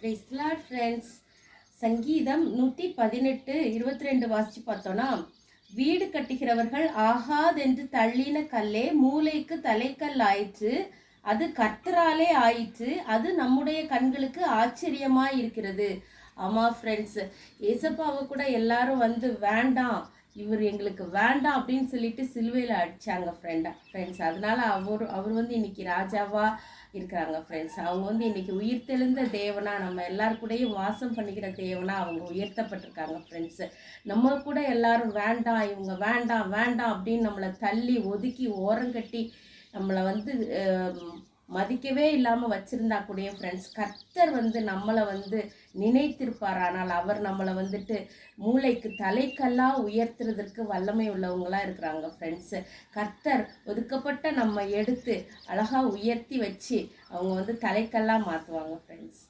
Praise the Lord friends. சங்கீதம் 118 22 வாசிச்சு பார்த்தோன்னா, வீடு கட்டுகிறவர்கள் ஆகாதென்று தள்ளின கல்லே மூலைக்கு தலைக்கல் ஆயிற்று, அது கர்த்தராலே ஆயிற்று, அது நம்முடைய கண்களுக்கு ஆச்சரியமாய் இருக்கிறது. ஆமா ஃப்ரெண்ட்ஸ், ஏசப்பாவை கூட எல்லாரும் வந்து வேண்டாம், இவர் எங்களுக்கு வேண்டாம் அப்படின்னு சொல்லிட்டு சிலுவையில் அடிச்சாங்க ஃப்ரெண்ட்ஸ். அதனால அவர் வந்து இன்னைக்கு ராஜாவா இருக்கிறாங்க ஃப்ரெண்ட்ஸ். அவங்க வந்து இன்னைக்கு உயிர்த்தெழுந்த தேவனா, நம்ம எல்லாரு கூடயும் வாசம் பண்ணிக்கிற தேவனா அவங்க உயர்த்தப்பட்டிருக்காங்க ஃப்ரெண்ட்ஸ். நம்ம கூட எல்லாரும் வேண்டாம், இவங்க வேண்டாம் வேண்டாம் அப்படின்னு நம்மளை தள்ளி ஒதுக்கி ஓரங்கட்டி நம்மளை வந்து மதிக்கவே இல்லாமல் வச்சுருந்தா கூடயே ஃப்ரெண்ட்ஸ், கர்த்தர் வந்து நம்மளை வந்து நினைத்திருப்பார். ஆனால் அவர் நம்மளை வந்துட்டு மூளைக்கு தலைக்கல்லாக உயர்த்துறதற்கு வல்லமை உள்ளவங்களாக இருக்கிறாங்க ஃப்ரெண்ட்ஸு. கர்த்தர் ஒதுக்கப்பட்ட நம்ம எடுத்து அழகாக உயர்த்தி வச்சு அவங்க வந்து தலைக்கல்லாக மாற்றுவாங்க ஃப்ரெண்ட்ஸ்.